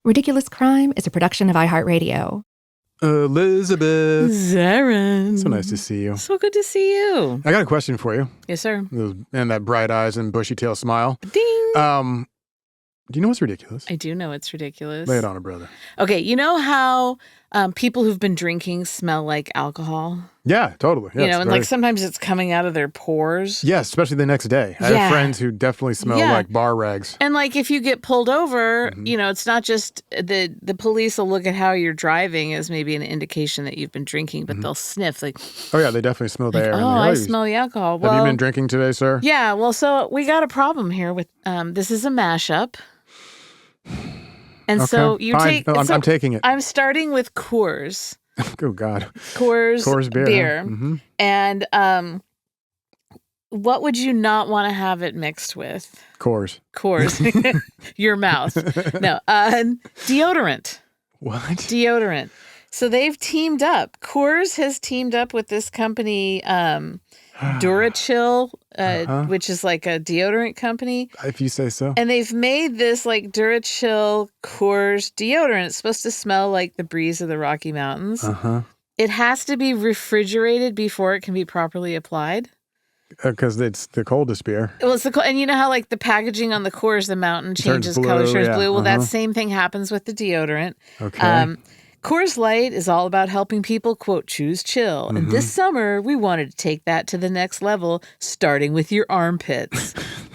Ridiculous Crime is a production of iHeartRadio. Elizabeth. Zaron. So nice to see you. So good to see you. I got a question for you. Yes, sir. And that bright eyes and bushy tail smile. Ding. Do you know what's ridiculous? I do know it's ridiculous. Lay it on it, brother. Okay, you know how people who've been drinking smell like alcohol? Yeah, totally. Yeah, you know, and like sometimes it's coming out of their pores. Yes, especially the next day. I have friends who definitely smell like bar rags. And like if you get pulled over, you know, it's not just the police will look at how you're driving as maybe an indication that you've been drinking, but they'll sniff like. Oh yeah, they definitely smell the air. Oh, I smell the alcohol. Have you been drinking today, sir? Yeah. Well, so we got a problem here with this is a mashup. And okay, so you fine. take. No, I'm taking it. I'm starting with Coors. Oh God. Coors beer. Huh? Mm-hmm. And what would you not want to have it mixed with? Coors. Your mouth. No. Deodorant. What? Deodorant. So they've teamed up. Coors has teamed up with this company, Durachill, which is like a deodorant company. If you say so. And they've made this like Durachill Coors deodorant. It's supposed to smell like the breeze of the Rocky Mountains. It has to be refrigerated before it can be properly applied. Because it's the coldest beer. Well, it's and you know how like the packaging on the Coors, the mountain changes color, turns blue. Well, that same thing happens with the deodorant. Okay. Coors Light is all about helping people, quote, choose chill. And this summer, we wanted to take that to the next level, starting with your armpits.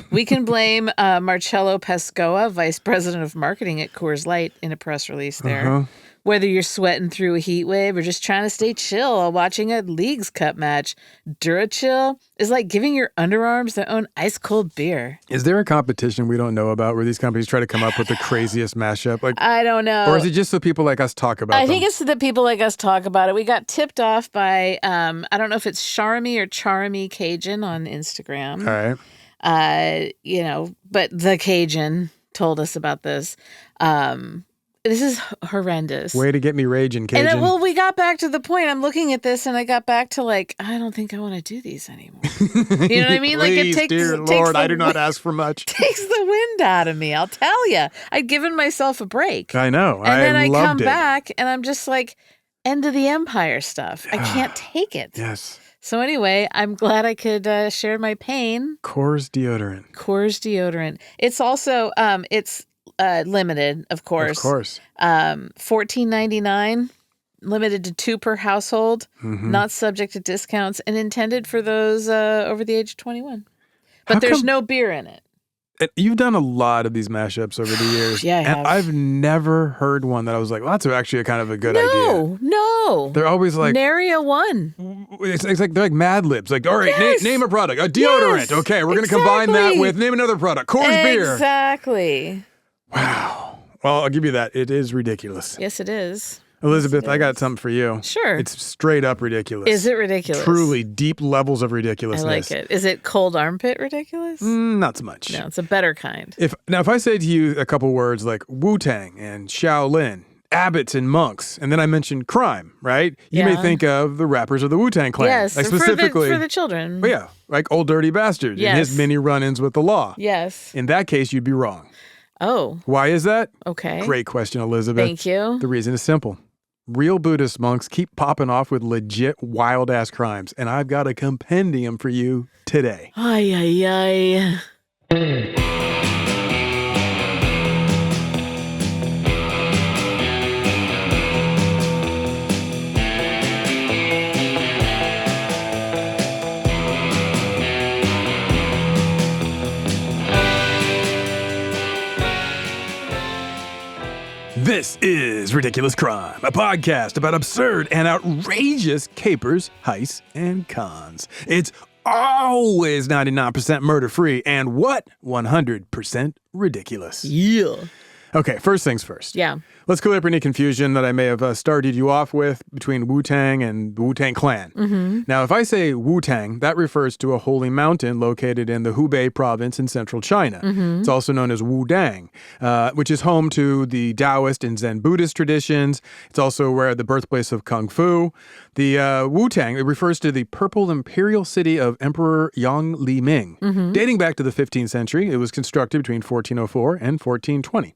We can blame Marcello Pescoa, vice president of marketing at Coors Light, in a press release there. Whether you're sweating through a heat wave or just trying to stay chill while watching a Leagues Cup match, Durachill is like giving your underarms their own ice-cold beer. Is there a competition we don't know about where these companies try to come up with the craziest mashup? Like, I don't know. Or is it just so people like us talk about it? I think it's so that people like us talk about it. We got tipped off by, I don't know if it's Charmy or Charmy Cajun on Instagram. All right. You know, but the Cajun told us about this. This is horrendous. Way to get me raging, Cajun. And well, we got back to the point. I'm looking at this, and I got back to like, I don't think I want to do these anymore. You know what I mean? Please, like it takes, dear Lord, I do not ask for much. Takes the wind out of me. I'll tell you. I'd given myself a break. I know. And then I come it. back, and I'm just like, end of the empire stuff. I can't take it. Yes. So anyway, I'm glad I could share my pain. Coors deodorant. It's also it's limited, of course. Of course. $14.99, limited to 2 per household, not subject to discounts, and intended for those over the age of 21. But there's no beer in it. You've done a lot of these mashups over the years. Yeah, I have. And I've never heard one that I was like, well, that's actually a kind of a good idea. No. They're always like... Nary a one. It's like they're like Mad Libs. Like, all right, name a product. A deodorant. Yes, Okay, we're going to combine that with name another product. Coors beer. Exactly. Wow. Well, I'll give you that. It is ridiculous. Yes, it is. Elizabeth, I got something for you. Sure. It's straight up ridiculous. Is it ridiculous? Truly deep levels of I ridiculousness. like it. Is it cold armpit ridiculous? Not so much. No, it's a better kind. If I say to you a couple words like Wu-Tang and Shaolin, abbots and monks, and then I mention crime, right? You may think of the rappers of the Wu-Tang Clan. Yes, like specifically for the children. Well, yeah, like Old Dirty Bastard and his many run-ins with the law. Yes. In that case, you'd be wrong. Oh. Why is that? Okay. Great question, Elizabeth. Thank you. The reason is simple. Real Buddhist monks keep popping off with legit wild-ass crimes, and I've got a compendium for you today. Ay, ay, ay. This is Ridiculous Crime, a podcast about absurd and outrageous capers, heists, and cons. It's always 99% murder-free and what? 100% ridiculous. Yeah. Okay, first things first. Yeah. Let's clear up any confusion that I may have started you off with between Wu-Tang and the Wu-Tang Clan. Mm-hmm. Now, if I say Wu-Tang, that refers to a holy mountain located in the Hubei province in central China. Mm-hmm. It's also known as Wudang, which is home to the Taoist and Zen Buddhist traditions. It's also where the birthplace of Kung Fu. The Wu-Tang, it refers to the purple imperial city of Emperor Yang Li Ming. Mm-hmm. Dating back to the 15th century, it was constructed between 1404 and 1420.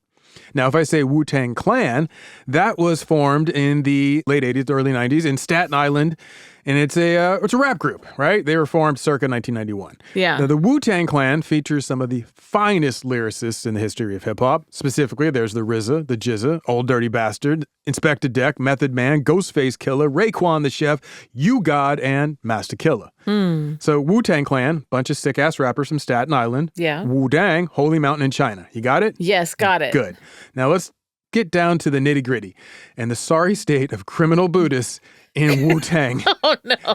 Now, if I say Wu-Tang Clan, that was formed in the late 80s, early 90s in Staten Island. And it's a rap group, right? They were formed circa 1991. Yeah. Now, the Wu-Tang Clan features some of the finest lyricists in the history of hip-hop. Specifically, there's the RZA, the GZA, Old Dirty Bastard, Inspector Deck, Method Man, Ghostface Killer, Raekwon the Chef, You God, and Master Killer. So Wu-Tang Clan, bunch of sick-ass rappers from Staten Island. Yeah. Wu-Dang, Holy Mountain in China. You got it? Yes, got it. Good. Now let's get down to the nitty-gritty and the sorry state of criminal Buddhists in Wu-Tang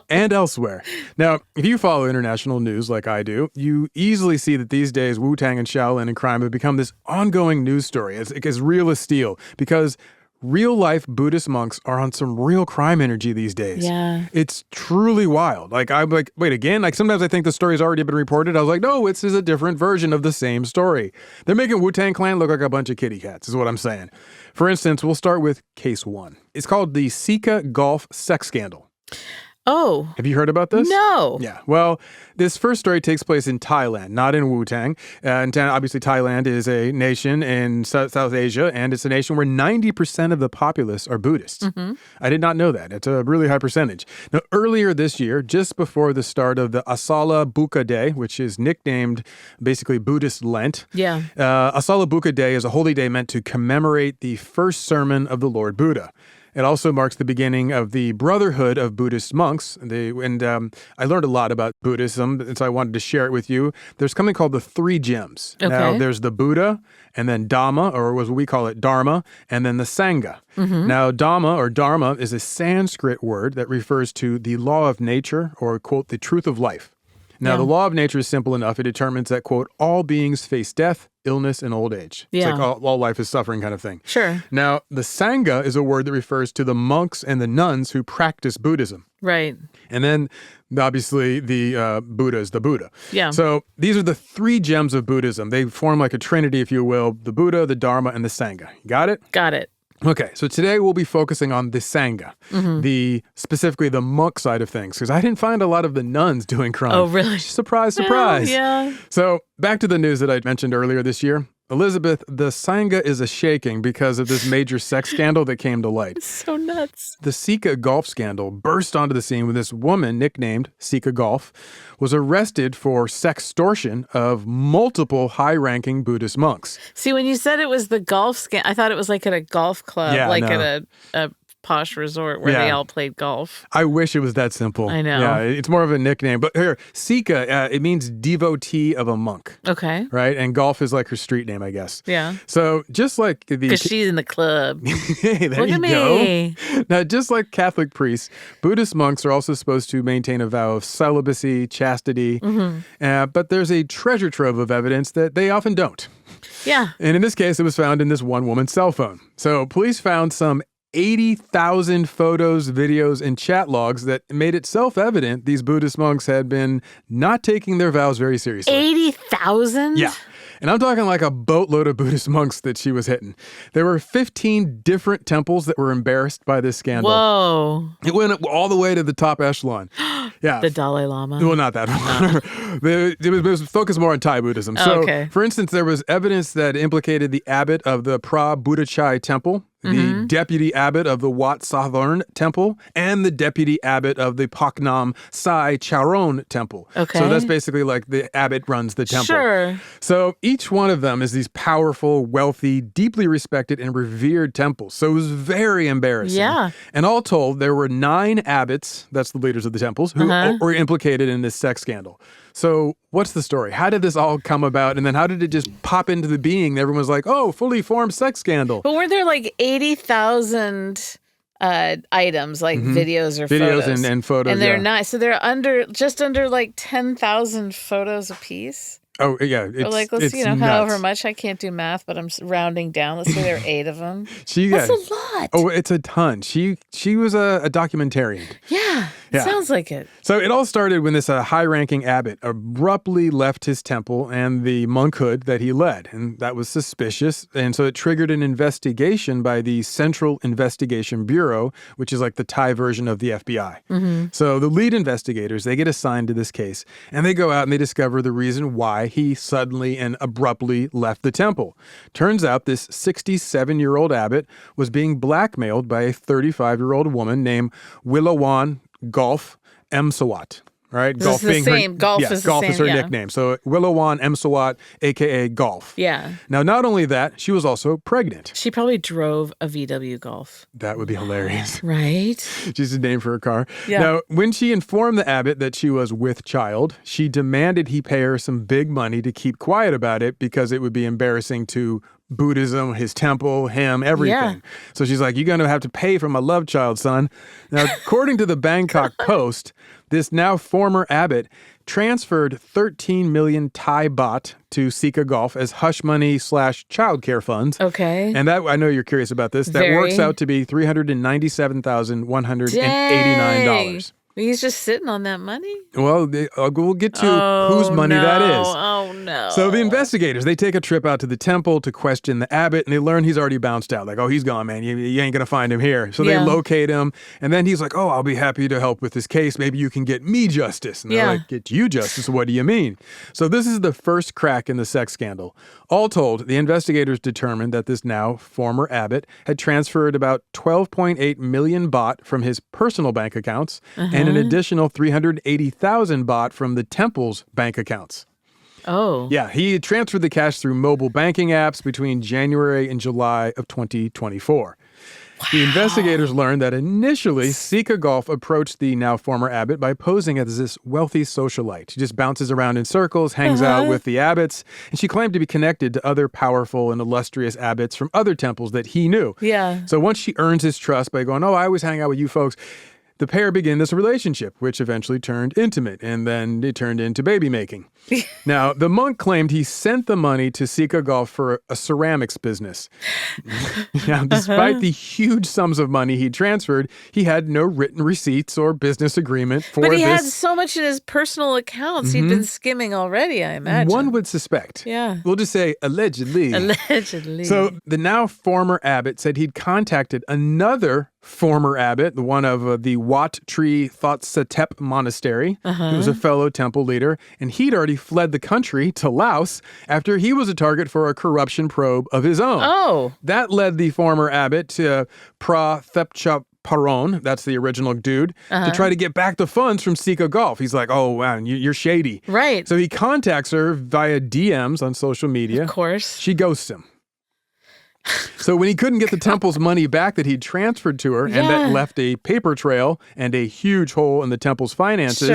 and elsewhere. Now, if you follow international news like I do, you easily see that these days Wu-Tang and Shaolin and crime have become this ongoing news story. It's as real as steel because real-life Buddhist monks are on some real crime energy these days. Yeah. It's truly wild. I'm like, wait, again? Like, sometimes I think the story's already been reported. I was like, no, it's a different version of the same story. They're making Wu-Tang Clan look like a bunch of kitty cats, is what I'm saying. For instance, we'll start with case 1. It's called the Sika Golf sex scandal. Oh. Have you heard about this? No. Yeah. Well, this first story takes place in Thailand, not in Wu-Tang. And obviously, Thailand is a nation in South Asia, and it's a nation where 90% of the populace are Buddhists. I did not know that. It's a really high percentage. Now, earlier this year, just before the start of the Asala Buka Day, which is nicknamed basically Buddhist Lent, Asala Buka Day is a holy day meant to commemorate the first sermon of the Lord Buddha. It also marks the beginning of the Brotherhood of Buddhist Monks. I learned a lot about Buddhism, and so I wanted to share it with you. There's something called the 3 gems. Okay. Now, there's the Buddha, and then Dhamma, or as we call it, Dharma, and then the Sangha. Now, Dhamma or Dharma is a Sanskrit word that refers to the law of nature, or, quote, the truth of life. Now, the law of nature is simple enough. It determines that, quote, all beings face death, illness, and old age. Yeah. It's like all life is suffering kind of thing. Sure. Now, the Sangha is a word that refers to the monks and the nuns who practice Buddhism. Right. And then, obviously, the Buddha is the Buddha. Yeah. So these are the 3 gems of Buddhism. They form like a trinity, if you will, the Buddha, the Dharma, and the Sangha. You got it? Got it. Okay, so today we'll be focusing on the Sangha, specifically the monk side of things, because I didn't find a lot of the nuns doing crime. Oh, really? Surprise, surprise. Yeah. So back to the news that I mentioned earlier this year. Elizabeth, the Sangha is a-shaking because of this major sex scandal that came to light. So nuts. The Sika Golf scandal burst onto the scene when this woman, nicknamed Sika Golf, was arrested for sextortion of multiple high-ranking Buddhist monks. See, when you said it was the golf scandal, I thought it was like at a golf club, at a posh resort where they all played golf. I wish it was that simple. I know. Yeah, it's more of a nickname. But here, Sika, it means devotee of a monk. Okay. Right? And golf is like her street name, I guess. Yeah. So just like the... Because she's in the club. Hey, there Look you at me. go. Now, just like Catholic priests, Buddhist monks are also supposed to maintain a vow of celibacy, chastity. But there's a treasure trove of evidence that they often don't. Yeah. And in this case, it was found in this one woman's cell phone. So police found some 80,000 photos, videos, and chat logs that made it self-evident these Buddhist monks had been not taking their vows very seriously. 80,000? Yeah. And I'm talking like a boatload of Buddhist monks that she was hitting. There were 15 different temples that were embarrassed by this scandal. Whoa. It went all the way to the top echelon. Yeah. The Dalai Lama? Well, not that one. It was focused more on Thai Buddhism. So, for instance, there was evidence that implicated the abbot of the Phra Buddhachai temple, the deputy abbot of the Wat Sathorn temple, and the deputy abbot of the Paknam Sai Charon temple. Okay. So that's basically like the abbot runs the temple. Sure. So each one of them is these powerful, wealthy, deeply respected, and revered temples. So it was very embarrassing. Yeah. And all told, there were 9 abbots, that's the leaders of the temples, who were implicated in this sex scandal. So what's the story? How did this all come about? And then how did it just pop into the being? Everyone was like, oh, fully formed sex scandal. But weren't there like 80,000 items, like videos or videos photos? And photos, and they're not. So they're just under like 10,000 photos a piece? Oh, yeah. Or like, let's see, however much. I can't do math, but I'm rounding down. Let's say there are 8 of them. That's a lot. Oh, it's a ton. She was a documentarian. Yeah. Yeah. Sounds like it. So it all started when this high-ranking abbot abruptly left his temple and the monkhood that he led, and that was suspicious. And so it triggered an investigation by the Central Investigation Bureau, which is like the Thai version of the FBI. Mm-hmm. So the lead investigators, they get assigned to this case, and they go out and they discover the reason why he suddenly and abruptly left the temple. Turns out this 67-year-old abbot was being blackmailed by a 35-year-old woman named Willawan Golf Msawat. Right? Golf is the same. Golf is the Golf same. is her nickname. So Willawan Msawat, a.k.a. Golf. Yeah. Now, not only that, she was also pregnant. She probably drove a VW Golf. That would be hilarious. Right? She's a name for a car. Yeah. Now, when she informed the abbot that she was with child, she demanded he pay her some big money to keep quiet about it because it would be embarrassing to Buddhism, his temple, him, everything. Yeah. So she's like, you're going to have to pay for my love child, son. Now, according to the Bangkok Post, this now former abbot transferred 13 million Thai baht to Sika Golf as hush money / childcare funds. Okay. And that, I know you're curious about this, that works out to be $397,189. He's just sitting on that money? Well, we'll get to whose money that is. Oh, no. So the investigators, they take a trip out to the temple to question the abbot, and they learn he's already bounced out. Like, oh, he's gone, man. You ain't going to find him here. So they locate him, and then he's like, oh, I'll be happy to help with this case. Maybe you can get me justice. And they're like, get you justice? What do you mean? So this is the first crack in the sex scandal. All told, the investigators determined that this now former abbot had transferred about 12.8 million baht from his personal bank accounts and an additional 380,000 baht from the temple's bank accounts. Oh. Yeah, he transferred the cash through mobile banking apps between January and July of 2024. Wow. The investigators learned that initially, Sika Golf approached the now former abbot by posing as this wealthy socialite. She just bounces around in circles, hangs out with the abbots, and she claimed to be connected to other powerful and illustrious abbots from other temples that he knew. Yeah. So once she earns his trust by going, oh, I always hang out with you folks, the pair began this relationship, which eventually turned intimate, and then it turned into baby making. Now, the monk claimed he sent the money to Sika Golf for a ceramics business. Now, despite the huge sums of money he transferred, he had no written receipts or business agreement for this. But he had so much in his personal accounts. He'd been skimming already, I imagine. One would suspect. Yeah. We'll just say allegedly. Allegedly. So the now former abbot said he'd contacted another former abbot, the one of the Wat Tree Thotsatep Monastery, who was a fellow temple leader, and he'd already fled the country to Laos after he was a target for a corruption probe of his own. Oh. That led the former abbot to Pra Thepchap Paron, that's the original dude, to try to get back the funds from Sika Golf. He's like, oh, wow, you're shady. Right. So he contacts her via DMs on social media. Of course. She ghosts him. So when he couldn't get the temple's money back that he'd transferred to her and that left a paper trail and a huge hole in the temple's finances,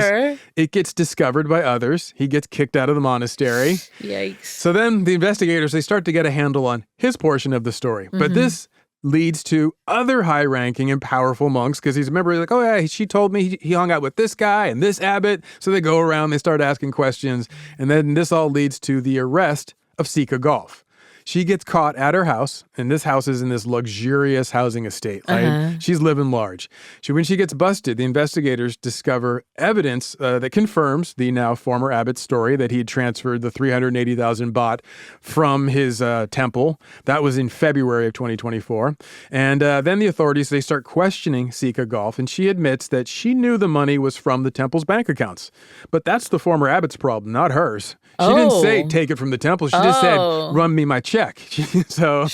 it gets discovered by others. He gets kicked out of the monastery. Yikes. So then the investigators, they start to get a handle on his portion of the story. But this leads to other high-ranking and powerful monks because he's a member. He's like, oh, yeah, she told me he hung out with this guy and this abbot. So they go around, they start asking questions. And then this all leads to the arrest of Sika Golf. She gets caught at her house, and this house is in this luxurious housing estate. Right? She's living large. When she gets busted, the investigators discover evidence that confirms the now former abbot's story that he had transferred the 380,000 baht from his temple. That was in February of 2024. And then the authorities, they start questioning Sika Golf, and she admits that she knew the money was from the temple's bank accounts. But that's the former abbot's problem, not hers. She didn't say take it from the temple. She just said, run me my check. So,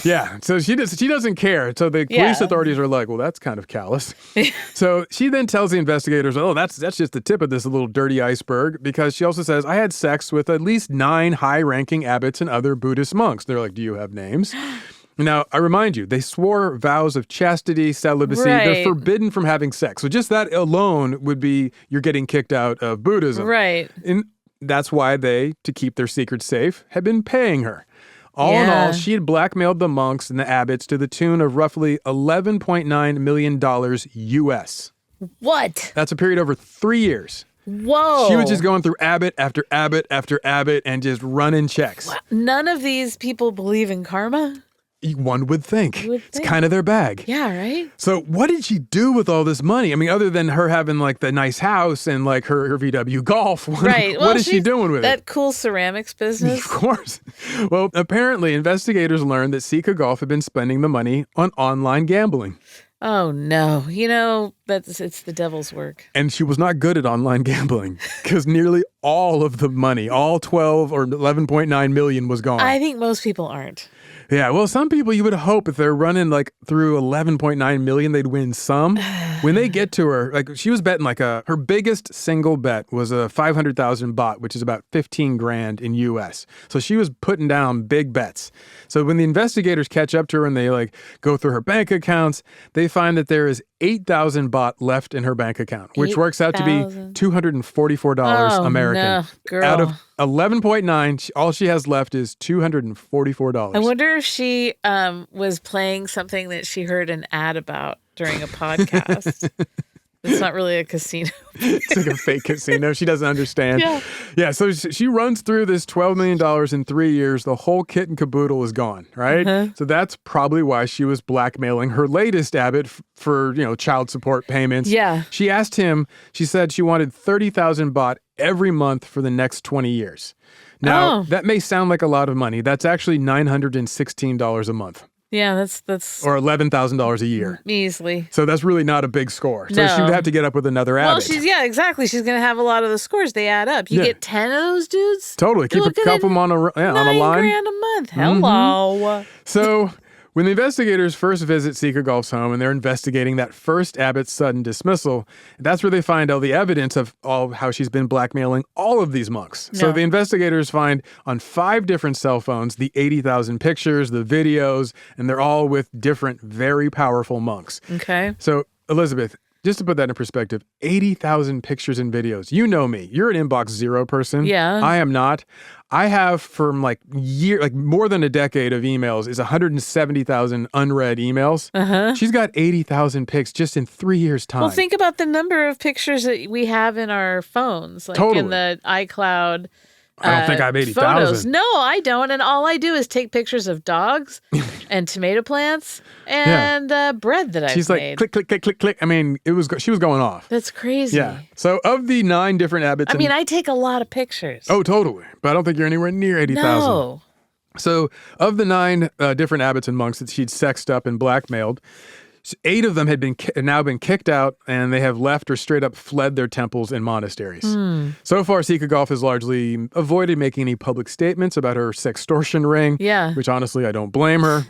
yeah. So she doesn't care. So the police authorities are like, well, that's kind of callous. So she then tells the investigators, oh, that's just the tip of this little dirty iceberg, because she also says, I had sex with at least 9 high-ranking abbots and other Buddhist monks. They're like, do you have names? Now, I remind you, they swore vows of chastity, celibacy. Right. They're forbidden from having sex. So just that alone would be you're getting kicked out of Buddhism. Right. And that's why they, to keep their secrets safe, had been paying her. All in all, she had blackmailed the monks and the abbots to the tune of roughly $11.9 million US. What? That's a period over 3 years. Whoa. She was just going through abbot after abbot after abbot and just running checks. None of these people believe in karma? One would think. It's kind of their bag. Yeah, right? So what did she do with all this money? I mean, other than her having like the nice house and like her VW Golf, what is she doing with it? That cool ceramics business? Of course. Well, apparently investigators learned that Sika Golf had been spending the money on online gambling. Oh, no. It's the devil's work. And she was not good at online gambling because nearly all of the money, all 12 or 11.9 million was gone. I think most people aren't. Yeah, well, some people you would hope if they're running like through 11.9 million, they'd win some. When they get to her, like she was betting like her biggest single bet was a 500,000 baht, which is about 15 grand in US. So she was putting down big bets. So when the investigators catch up to her and they like go through her bank accounts, they find that there is 8,000 baht left in her bank account, which works out to be $244 American. No, girl. Out of 11.9, all she has left is $244. I wonder if she was playing something that she heard an ad about during a podcast. It's not really a casino. It's like a fake casino. She doesn't understand. Yeah, so she runs through this $12 million in 3 years. The whole kit and caboodle is gone, right? Uh-huh. So that's probably why she was blackmailing her latest abbot for, child support payments. Yeah. She asked him, she said she wanted 30,000 baht every month for the next 20 years. Now, that may sound like a lot of money. That's actually $916 a month. Yeah, that's or $11,000 a year. Easily. So that's really not a big score. So she would have to get up with another abbot. Well, exactly. She's going to have a lot of the scores. They add up. You get 10 of those dudes? Totally. Keep a couple on a line. $9,000 a month. Hello. Mm-hmm. So when the investigators first visit Sika Golf's home and they're investigating that first abbot's sudden dismissal, that's where they find all the evidence of how she's been blackmailing all of these monks. No. So the investigators find on 5 different cell phones the 80,000 pictures, the videos, and they're all with different, very powerful monks. Okay. So, Elizabeth, just to put that in perspective, 80,000 pictures and videos. You know me. You're an inbox zero person. Yeah. I am not. I have from more than a decade of emails is 170,000 unread emails. Uh-huh. She's got 80,000 pics just in 3 years' time. Well, think about the number of pictures that we have in our phones, like in the iCloud. I don't think I have 80,000. No, I don't. And all I do is take pictures of dogs and tomato plants and bread that I've made. She's like, click, click, click, click, click. I mean, she was going off. That's crazy. Yeah. So of the 9 different abbots... I take a lot of pictures. Oh, totally. But I don't think you're anywhere near 80,000. No. So of the 9 different abbots and monks that she'd sexed up and blackmailed, 8 of them had now been kicked out, and they have left or straight up fled their temples and monasteries. So far, Sika Golf has largely avoided making any public statements about her sextortion ring, which honestly, I don't blame her.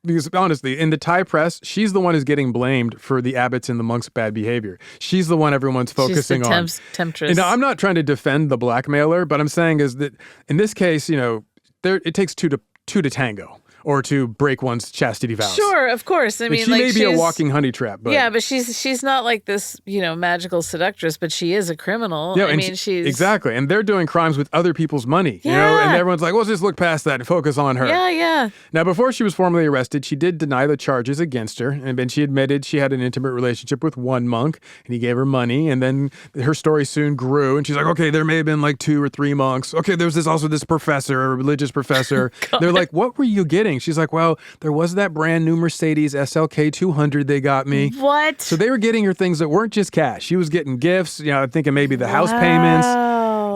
Because honestly, in the Thai press, she's the one who's getting blamed for the abbots and the monks' bad behavior. She's the one everyone's focusing on. She's the temptress. I'm not trying to defend the blackmailer, but I'm saying is that in this case, it takes two to tango. Or to break one's chastity vows. Sure, of course. She may be a walking honey trap. But... Yeah, but she's not like this, magical seductress, but she is a criminal. Yeah, she's... Exactly. And they're doing crimes with other people's money. Yeah. And everyone's like, well, let's just look past that and focus on her. Yeah. Now, before she was formally arrested, she did deny the charges against her. And then she admitted she had an intimate relationship with one monk, and he gave her money. And then her story soon grew. And she's like, okay, there may have been like 2 or 3 monks. Okay, there's also this professor, a religious professor. They're like, what were you getting? She's like, well, there was that brand new Mercedes SLK 200 they got me. What? So they were getting her things that weren't just cash. She was getting gifts, thinking maybe the house payments.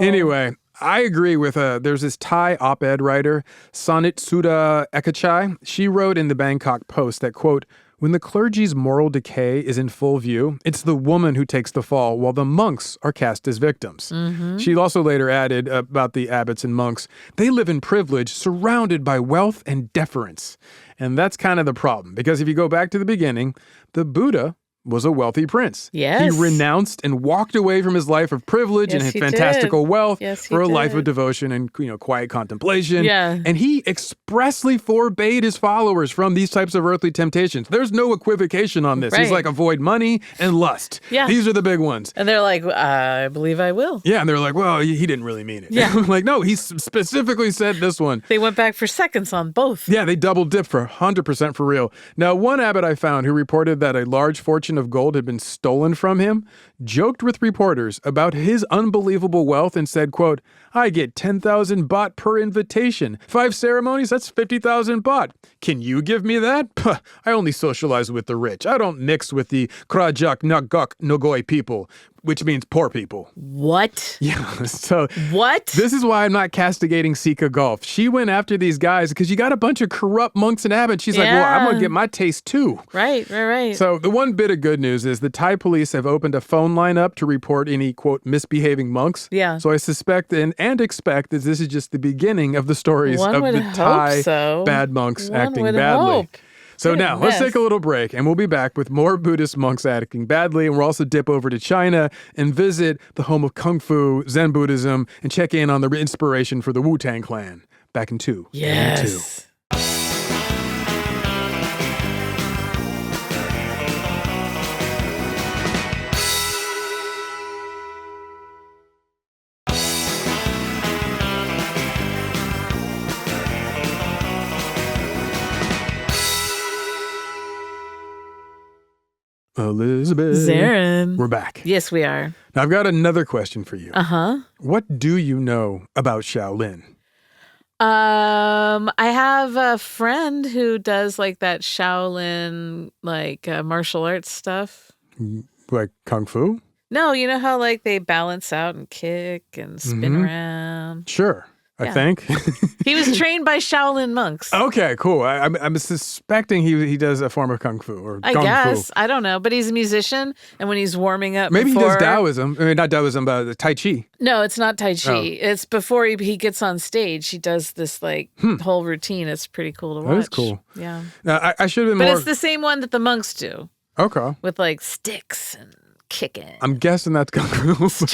Anyway, I agree with there's this Thai op-ed writer, Sonitsuda Ekachai. She wrote in the Bangkok Post that, quote, when the clergy's moral decay is in full view, it's the woman who takes the fall while the monks are cast as victims. Mm-hmm. She also later added about the abbots and monks, they live in privilege surrounded by wealth and deference. And that's kind of the problem, because if you go back to the beginning, the Buddha was a wealthy prince. Yes. He renounced and walked away from his life of privilege and fantastical wealth for a life of devotion and quiet contemplation. Yeah. And he expressly forbade his followers from these types of earthly temptations. There's no equivocation on this. Right. He's like, avoid money and lust. Yeah. These are the big ones. And they're like, I believe I will. Yeah, and they're like, well, he didn't really mean it. Yeah. Like, no, he specifically said this one. They went back for seconds on both. Yeah, they double dipped for 100% for real. Now, one abbot I found who reported that a large fortune collection of gold had been stolen from him, joked with reporters about his unbelievable wealth and said, quote, I get 10,000 baht per invitation. 5 ceremonies, that's 50,000 baht. Can you give me that? Puh, I only socialize with the rich. I don't mix with the Krajak Nagok Nogoi people, which means poor people. What? Yeah, so what? This is why I'm not castigating Sika Golf. She went after these guys because you got a bunch of corrupt monks and abbots. She's like, well, I'm going to get my taste too. Right. So the one bit of good news is the Thai police have opened a phone line up to report any, quote, misbehaving monks. Yeah. So I suspect and expect that this is just the beginning of the stories One of would the Thai hope so. bad monks One acting would badly. hope. So now, let's take a little break, and we'll be back with more Buddhist monks acting badly, and we'll also dip over to China and visit the home of Kung Fu, Zen Buddhism, and check in on the inspiration for the Wu-Tang Clan. Back in 2. Yes. Elizabeth. Zaron. We're back. Yes, we are. Now, I've got another question for you. Uh-huh. What do you know about Shaolin? I have a friend who does like that Shaolin, like martial arts stuff. Like Kung Fu? No, you know how like they balance out and kick and spin around? Sure, I think. He was trained by Shaolin monks. Okay, cool. I'm suspecting he does a form of Kung Fu or I Gung guess. Fu. I don't know. But he's a musician, and when he's warming up Maybe before, he does Taoism. I mean, not Taoism, but the Tai Chi. No, it's not Tai Chi. Oh. It's before he gets on stage. He does this like whole routine. It's pretty cool to watch. That is cool. Yeah. Now, I should have been But more... it's the same one that the monks do Okay. with like sticks and kicking. I'm guessing that's Kung Fu.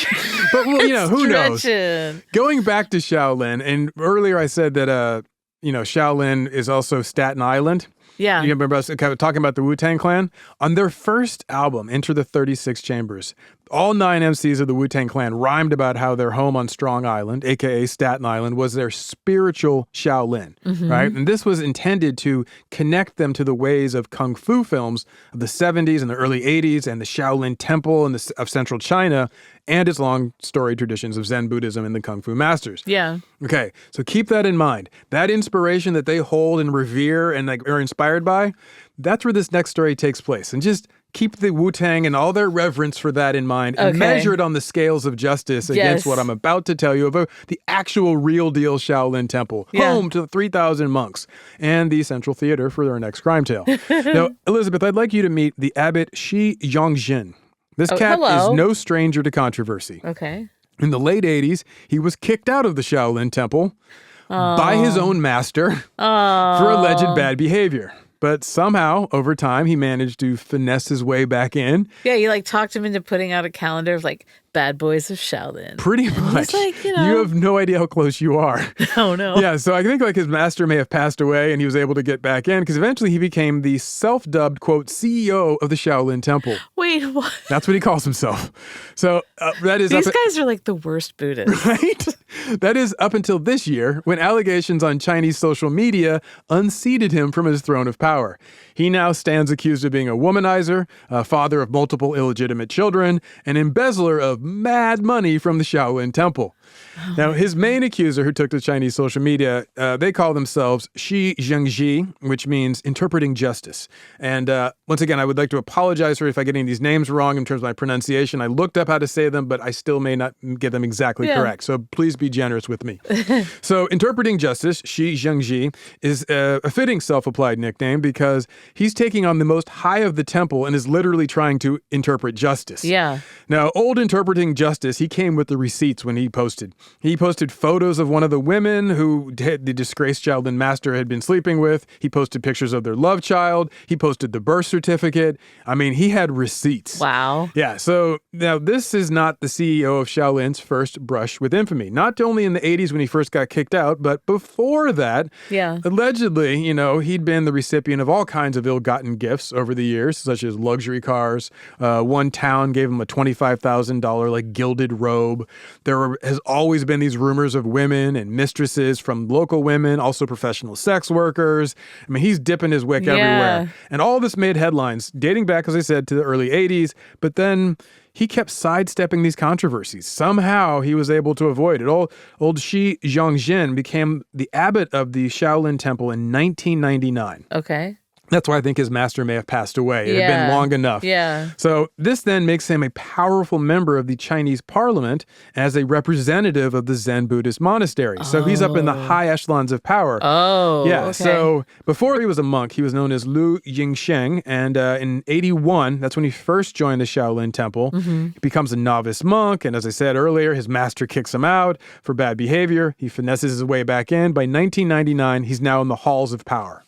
But, well, who knows? Stretching. Going back to Shaolin, and earlier I said that, Shaolin is also Staten Island. Yeah. You remember us talking about the Wu-Tang Clan? On their first album, Enter the 36 Chambers, all 9 MCs of the Wu-Tang Clan rhymed about how their home on Strong Island, a.k.a. Staten Island, was their spiritual Shaolin, right? And this was intended to connect them to the ways of Kung Fu films of the 70s and the early 80s and the Shaolin Temple of Central China and its long storied traditions of Zen Buddhism and the Kung Fu masters. Yeah. Okay, so keep that in mind. That inspiration that they hold and revere and are inspired by, that's where this next story takes place. And just keep the Wu-Tang and all their reverence for that in mind and measure it on the scales of justice against what I'm about to tell you about the actual real deal Shaolin Temple, home to 3,000 monks and the Central Theater for their next crime tale. Now, Elizabeth, I'd like you to meet the abbot Shi Yongjin. This cat is no stranger to controversy. Okay. In the late 80s, he was kicked out of the Shaolin Temple by his own master for alleged bad behavior. But somehow, over time, he managed to finesse his way back in. Yeah, you like talked him into putting out a calendar of like bad boys of Shaolin. Pretty much. Like, You have no idea how close you are. Oh, no. Yeah, so I think like his master may have passed away and he was able to get back in because eventually he became the self-dubbed, quote, CEO of the Shaolin Temple. Wait, what? That's what he calls himself. So that is... These guys are like the worst Buddhists. Right? That is up until this year when allegations on Chinese social media unseated him from his throne of power. He now stands accused of being a womanizer, a father of multiple illegitimate children, an embezzler of mad money from the Shaolin Temple. Now, his main accuser who took to Chinese social media, they call themselves Shi Zhengji, which means interpreting justice. And once again, I would like to apologize for if I get any of these names wrong in terms of my pronunciation. I looked up how to say them, but I still may not get them exactly correct. So please be generous with me. So interpreting justice, Shi Zhengji, is a fitting self-applied nickname because he's taking on the most high of the temple and is literally trying to interpret justice. Yeah. Now, old interpreting justice, he came with the receipts when he posted. He posted photos of one of the women who the disgraced Shaolin master had been sleeping with. He posted pictures of their love child. He posted the birth certificate. I mean, he had receipts. Wow. Yeah, so now this is not the CEO of Shaolin's first brush with infamy. Not only in the 80s when he first got kicked out, but before that, allegedly, he'd been the recipient of all kinds of ill-gotten gifts over the years, such as luxury cars. One town gave him a $25,000 gilded robe. There has always been these rumors of women and mistresses from local women, also professional sex workers. I mean, he's dipping his wick everywhere. And all this made headlines dating back, as I said, to the early 80s. But then he kept sidestepping these controversies. Somehow he was able to avoid it. Old Shi Zhongjin became the abbot of the Shaolin Temple in 1999. Okay. That's why I think his master may have passed away. It had been long enough. Yeah. So this then makes him a powerful member of the Chinese parliament as a representative of the Zen Buddhist monastery. So he's up in the high echelons of power. Oh, yeah. okay. So before he was a monk, he was known as Liu Yingsheng. And in 81, that's when he first joined the Shaolin Temple. He becomes a novice monk. And as I said earlier, his master kicks him out for bad behavior. He finesses his way back in. By 1999, he's now in the halls of power.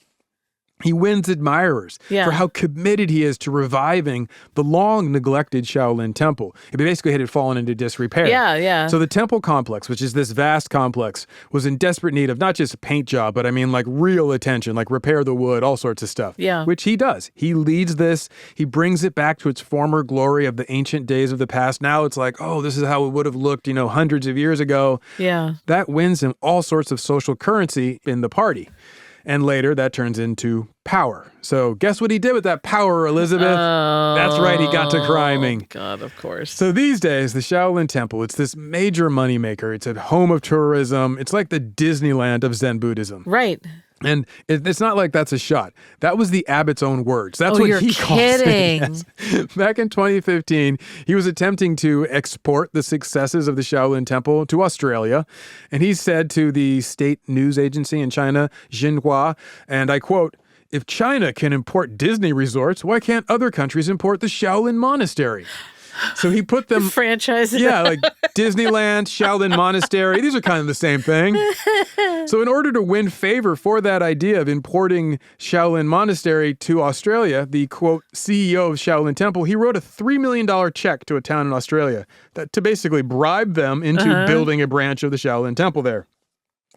He wins admirers for how committed he is to reviving the long-neglected Shaolin Temple. It basically had fallen into disrepair. Yeah. So the temple complex, which is this vast complex, was in desperate need of not just a paint job, but I mean like real attention, like repair the wood, all sorts of stuff. Yeah. Which he does. He leads this. He brings it back to its former glory of the ancient days of the past. Now it's like, oh, this is how it would have looked, hundreds of years ago. Yeah. That wins him all sorts of social currency in the party. And later, that turns into power. So guess what he did with that power, Elizabeth? That's right, he got to criming. God, of course. So these days, the Shaolin Temple, it's this major moneymaker. It's a home of tourism. It's like the Disneyland of Zen Buddhism. Right. And it's not like that's a shot. That was the abbot's own words. That's what he calls it. Yes. Back in 2015, he was attempting to export the successes of the Shaolin Temple to Australia. And he said to the state news agency in China, Xinhua, and I quote, "If China can import Disney resorts, why can't other countries import the Shaolin Monastery?" So he put them... franchise. Yeah, like Disneyland, Shaolin Monastery. These are kind of the same thing. So in order to win favor for that idea of importing Shaolin Monastery to Australia, the, quote, CEO of Shaolin Temple, he wrote a $3 million check to a town in Australia to basically bribe them into building a branch of the Shaolin Temple there.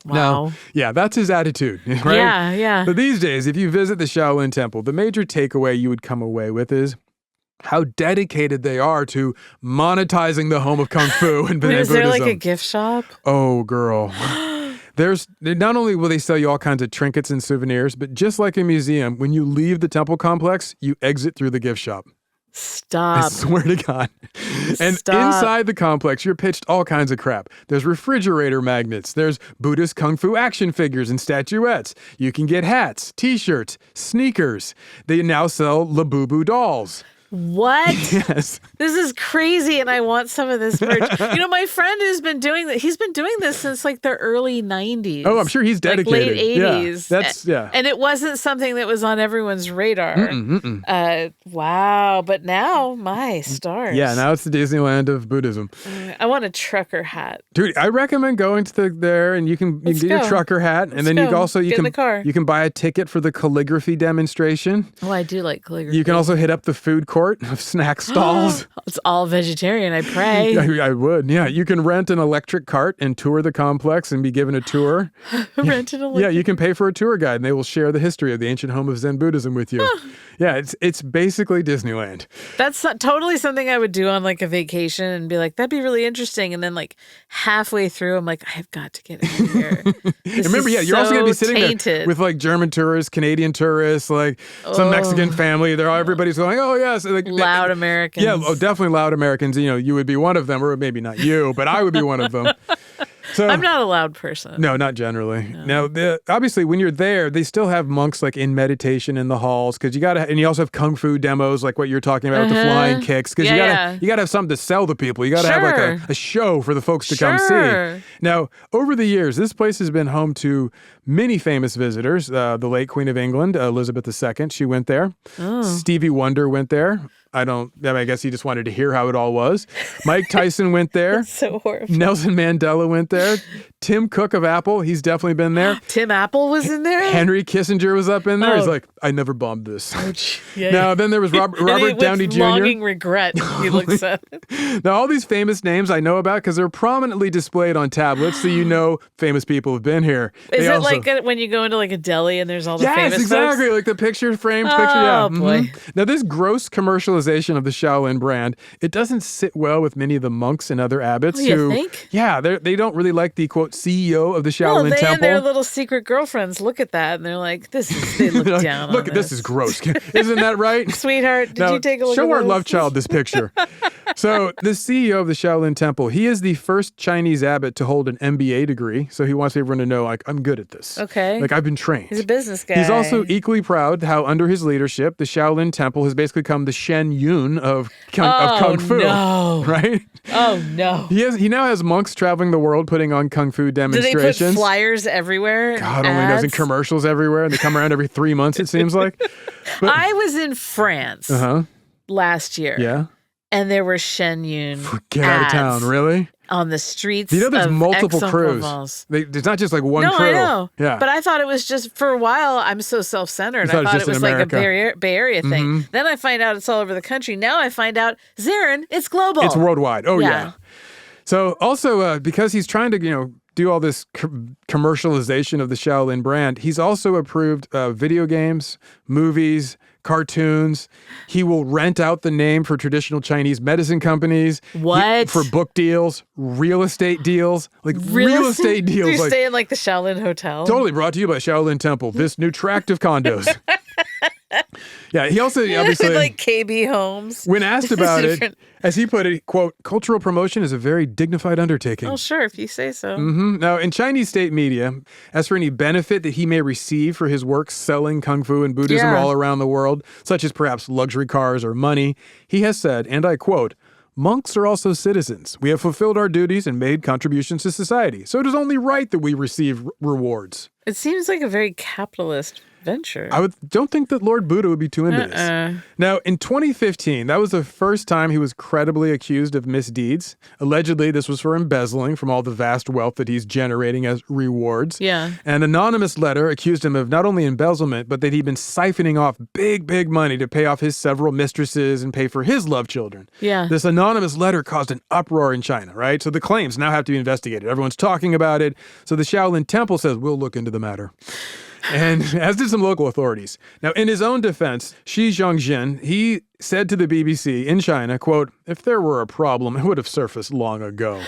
Wow. Now, that's his attitude, right? Yeah. But these days, if you visit the Shaolin Temple, the major takeaway you would come away with is how dedicated they are to monetizing the home of Kung Fu and Buddhism. Is there like a gift shop? Oh, girl. Not only will they sell you all kinds of trinkets and souvenirs, but just like a museum, when you leave the temple complex, you exit through the gift shop. Stop. I swear to God. And inside the complex, you're pitched all kinds of crap. There's refrigerator magnets. There's Buddhist Kung Fu action figures and statuettes. You can get hats, t-shirts, sneakers. They now sell Labubu dolls. What? Yes. This is crazy, and I want some of this merch. My friend who's been doing that, he's been doing this since like the early 90s. Oh, I'm sure he's dedicated. Like late 80s. Yeah. And it wasn't something that was on everyone's radar. Wow. But now, my stars. Yeah, now it's the Disneyland of Buddhism. I want a trucker hat. Dude, I recommend going to there, and you can get your trucker hat, and then you Get in the car. You can buy a ticket for the calligraphy demonstration. Oh, I do like calligraphy. You can also hit up the food court of snack stalls. It's all vegetarian, I pray. I would. Yeah, you can rent an electric cart and tour the complex and be given a tour. Rent an electric. Yeah, you can pay for a tour guide, and they will share the history of the ancient home of Zen Buddhism with you. Yeah, it's basically Disneyland. That's totally something I would do on like a vacation and be like, that'd be really interesting. And then like halfway through, I'm like, I have got to get out of here. Remember, you're also going to be sitting there with like German tourists, Canadian tourists, like some Mexican family. Everybody's going, oh, yes. Like, loud Americans. Yeah, definitely loud Americans. You would be one of them, or maybe not you, but I would be one of them. So, I'm not a loud person. No, not generally. No. Now, obviously, when you're there, they still have monks like in meditation in the halls because and you also have kung fu demos like what you're talking about with the flying kicks because you gotta have something to sell to people. You gotta have like a show for the folks to come see. Now, over the years, this place has been home to many famous visitors. The late Queen of England, Elizabeth II, she went there. Stevie Wonder went there. I guess he just wanted to hear how it all was. Mike Tyson went there. That's so horrible. Nelson Mandela went there. Tim Cook of Apple, he's definitely been there. Tim Apple was in there? Henry Kissinger was up in there. He's like, I never bombed this. Yeah. Now, then there was Robert Downey Jr. Longing regret, he looks at it. Now, all these famous names I know about because they're prominently displayed on tablets, so famous people have been here. Is it like when you go into like a deli and there's all the famous Yes, exactly. folks? Like the picture framed picture. Oh, Yeah. boy. Now, this gross commercialization commercialization of the Shaolin brand, it doesn't sit well with many of the monks and other abbots you think? Yeah, they don't really like the, quote, CEO of the Shaolin they Temple. And their little secret girlfriends look at that and they're like, they look down on look, this is gross. Isn't that right? Sweetheart, did you take a look at Show our this? love child this picture. So the CEO of the Shaolin Temple, he is the first Chinese abbot to hold an MBA degree. So he wants everyone to know, like, I'm good at this. Okay. Like, I've been trained. He's a business guy. He's also equally proud how under his leadership, the Shaolin Temple has basically become the Shen Yun of Kung Fu. No. Right? Oh, no. He now has monks traveling the world putting on Kung Fu demonstrations. Do they put flyers everywhere? God only knows, and commercials everywhere. And they come around every 3 months, it seems like. But, I was in France last year. Yeah. And there were Shen Yun Get out of town, really? On the streets there's of multiple Aix-en-Provence. crews. There's not just like one crew. No, I know. Yeah. But I thought it was just, for a while, I'm so self-centered. I thought it was like a Bay Area thing. Mm-hmm. Then I find out it's all over the country. Now I find out, Zaron, it's global. It's worldwide. Oh, yeah. So also, because he's trying to, do all this commercialization of the Shaolin brand, he's also approved video games, movies, cartoons. He will rent out the name for traditional Chinese medicine companies. What? For book deals, real estate deals. Like real estate deals. Do you stay in like the Shaolin Hotel? Totally, brought to you by Shaolin Temple. This new tract of condos. Yeah, he also obviously... like KB Homes. When asked about it, as he put it, quote, cultural promotion is a very dignified undertaking. Oh, sure, if you say so. Mm-hmm. Now, in Chinese state media, as for any benefit that he may receive for his work selling Kung Fu and Buddhism all around the world, such as perhaps luxury cars or money, he has said, and I quote, monks are also citizens. We have fulfilled our duties and made contributions to society. So it is only right that we receive rewards. It seems like a very capitalist venture. I don't think that Lord Buddha would be too into this. Now, in 2015, that was the first time he was credibly accused of misdeeds. Allegedly, this was for embezzling from all the vast wealth that he's generating as rewards. Yeah. An anonymous letter accused him of not only embezzlement, but that he'd been siphoning off big money to pay off his several mistresses and pay for his love children. Yeah. This anonymous letter caused an uproar in China, right? So the claims now have to be investigated. Everyone's talking about it. So the Shaolin Temple says, we'll look into the matter. And as did some local authorities. Now, in his own defense, Shi Zhongjin, he said to the BBC in China, quote, if there were a problem, it would have surfaced long ago.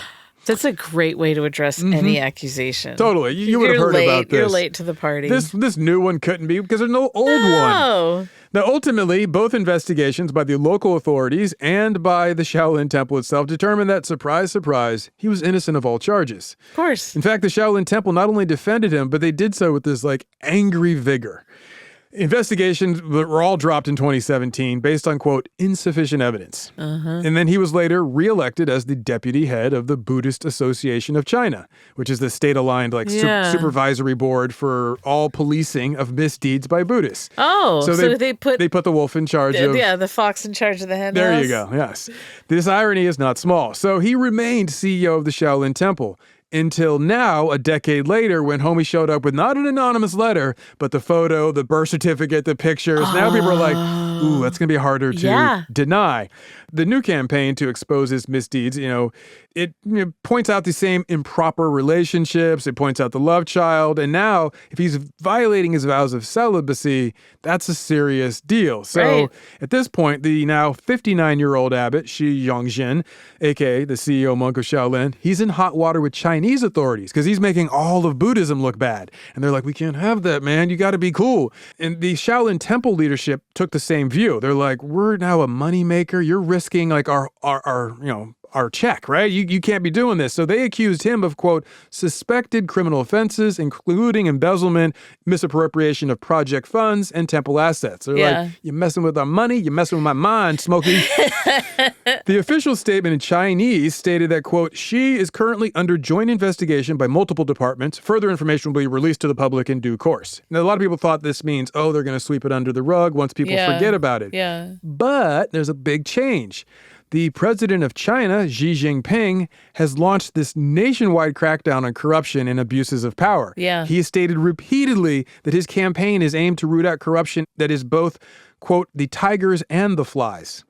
That's a great way to address any accusation. Totally. You would have heard about this. You're late to the party. This new one couldn't be because there's no old one. Now, ultimately, both investigations by the local authorities and by the Shaolin Temple itself determined that, surprise, surprise, he was innocent of all charges. Of course. In fact, the Shaolin Temple not only defended him, but they did so with this, angry vigor. Investigations were all dropped in 2017 based on, quote, insufficient evidence. And then he was later reelected as the deputy head of the Buddhist Association of China, which is the state-aligned supervisory board for all policing of misdeeds by Buddhists. Oh, so they put the wolf in charge of... Yeah, the fox in charge of the hen house. There you go, yes. This irony is not small. So he remained CEO of the Shaolin Temple. Until now, a decade later, when homie showed up with not an anonymous letter, but the photo, the birth certificate, the pictures. Now people are like, ooh, that's going to be harder to deny. The new campaign to expose his misdeeds, it points out the same improper relationships. It points out the love child. And now, if he's violating his vows of celibacy, that's a serious deal. So at this point, the now 59-year-old abbot, Shi Zhongjin, a.k.a. the CEO monk of Shaolin, he's in hot water with Chinese authorities because he's making all of Buddhism look bad. And they're like, we can't have that, man. You got to be cool. And the Shaolin Temple leadership took the same view. They're like, we're now a moneymaker. You're risking our check, right? You can't be doing this. So they accused him of, quote, suspected criminal offenses, including embezzlement, misappropriation of project funds, and temple assets. They're like, you're messing with our money, you're messing with my mind, Smokey. The official statement in Chinese stated that, quote, Xi is currently under joint investigation by multiple departments. Further information will be released to the public in due course. Now, a lot of people thought this means, they're going to sweep it under the rug once people forget about it. Yeah. But there's a big change. The president of China, Xi Jinping, has launched this nationwide crackdown on corruption and abuses of power. Yeah. He has stated repeatedly that his campaign is aimed to root out corruption that is both, quote, the tigers and the flies.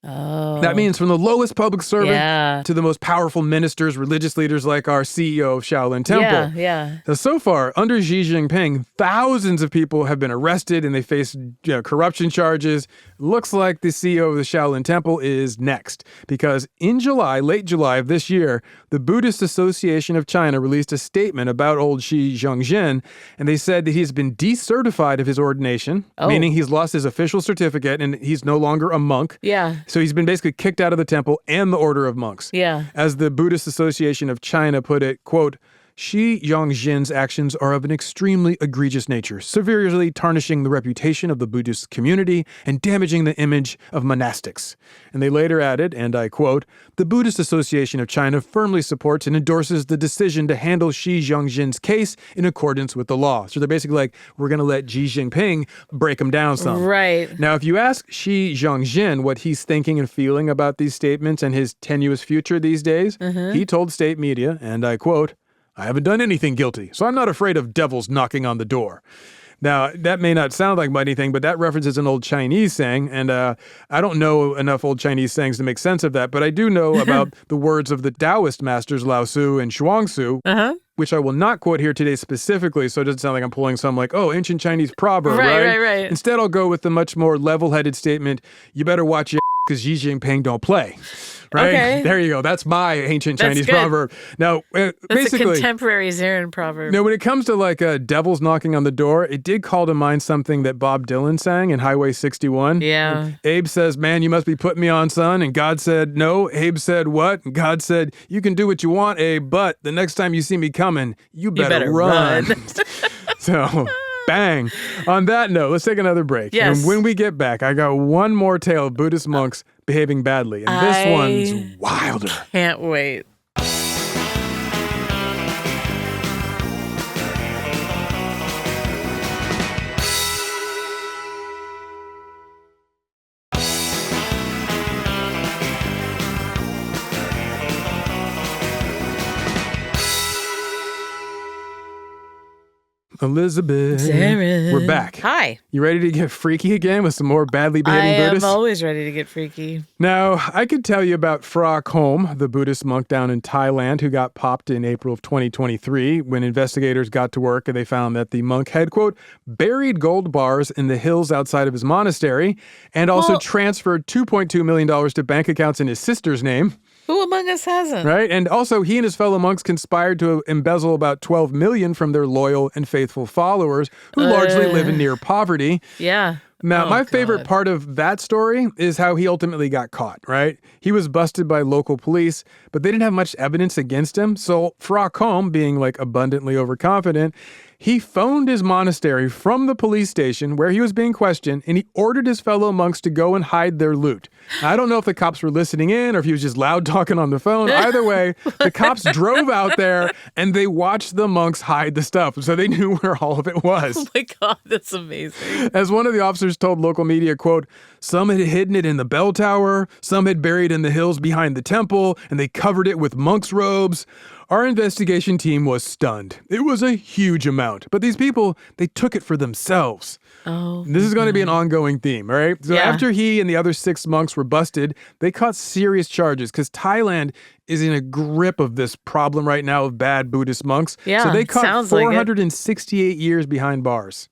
Oh. That means from the lowest public servant to the most powerful ministers, religious leaders like our CEO of Shaolin Temple. Yeah. So far, under Xi Jinping, thousands of people have been arrested and they face corruption charges. Looks like the CEO of the Shaolin Temple is next because in July, late July of this year, the Buddhist Association of China released a statement about old Xi Jinping, and they said that he's been decertified of his ordination, meaning he's lost his official certificate and he's no longer a monk. Yeah. So he's been basically kicked out of the temple and the order of monks. Yeah. As the Buddhist Association of China put it, quote, Xi Jinping's actions are of an extremely egregious nature, severely tarnishing the reputation of the Buddhist community and damaging the image of monastics. And they later added, and I quote, the Buddhist Association of China firmly supports and endorses the decision to handle Xi Jinping's case in accordance with the law. So they're basically like, we're going to let Xi Jinping break him down some. Right. Now, if you ask Xi Jinping what he's thinking and feeling about these statements and his tenuous future these days, he told state media, and I quote, I haven't done anything guilty, so I'm not afraid of devils knocking on the door. Now, that may not sound like anything, but that references an old Chinese saying, and I don't know enough old Chinese sayings to make sense of that, but I do know about the words of the Taoist masters Lao Tzu and Chuang Tzu, which I will not quote here today specifically, so it doesn't sound like I'm pulling some ancient Chinese proverb, right? Instead, I'll go with the much more level-headed statement, you better watch your because Xi Jinping don't play. Right? Okay. There you go. That's my ancient Chinese proverb. Now, That's basically, a contemporary Zaron proverb. Now, when it comes to devils knocking on the door, it did call to mind something that Bob Dylan sang in Highway 61. Yeah. Abe says, man, you must be putting me on, son. And God said, no. Abe said, what? And God said, you can do what you want, Abe, but the next time you see me coming, you better run. So... Bang. On that note, let's take another break. Yes. And when we get back, I got one more tale of Buddhist monks behaving badly. And this one's wilder. Can't wait. Elizabeth. Zaron. We're back. Hi. You ready to get freaky again with some more badly behaving Buddhists? I am always ready to get freaky. Now, I could tell you about Phra Kom, the Buddhist monk down in Thailand who got popped in April of 2023 when investigators got to work and they found that the monk had, quote, buried gold bars in the hills outside of his monastery and also transferred $2.2 million to bank accounts in his sister's name. Who among us hasn't? Right? And also, he and his fellow monks conspired to embezzle about $12 million from their loyal and faithful followers who largely live in near poverty. Yeah. Now, my favorite part of that story is how he ultimately got caught, right? He was busted by local police, but they didn't have much evidence against him. So Phra Kom, being abundantly overconfident, he phoned his monastery from the police station where he was being questioned, and he ordered his fellow monks to go and hide their loot. Now, I don't know if the cops were listening in or if he was just loud talking on the phone. Either way, the cops drove out there and they watched the monks hide the stuff, so they knew where all of it was. Oh my God, that's amazing. As one of the officers told local media, quote, some had hidden it in the bell tower, some had buried in the hills behind the temple, and they covered it with monks' robes. Our investigation team was stunned. It was a huge amount, but these people, they took it for themselves. Oh, this is going to be an ongoing theme, all right? So after he and the other 6 monks were busted, they caught serious charges because Thailand is in a grip of this problem right now of bad Buddhist monks. Yeah, so they caught sounds 468 years behind bars.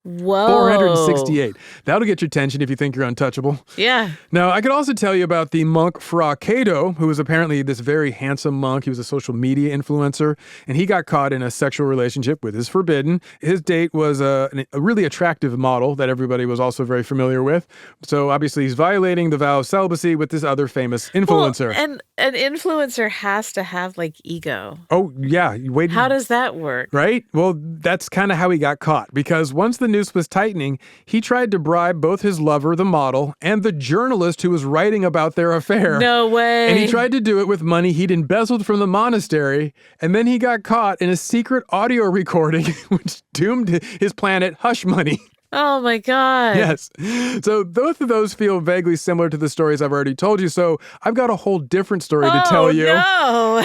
Whoa. 468. That'll get your attention if you think you're untouchable. Yeah. Now, I could also tell you about the monk Phra Kato, who was apparently this very handsome monk. He was a social media influencer, and he got caught in a sexual relationship with his forbidden. His date was a really attractive model that everybody was also very familiar with. So obviously he's violating the vow of celibacy with this other famous influencer. Well, and an influencer has to have ego. Oh, yeah. Wait. How does that work? Right? Well, that's kind of how he got caught, because once the noose was tightening, he tried to bribe both his lover, the model, and the journalist who was writing about their affair. No way. And he tried to do it with money he'd embezzled from the monastery, and then he got caught in a secret audio recording which doomed his plan at hush money. Oh, my God. Yes. So both of those feel vaguely similar to the stories I've already told you. So I've got a whole different story to tell you. No.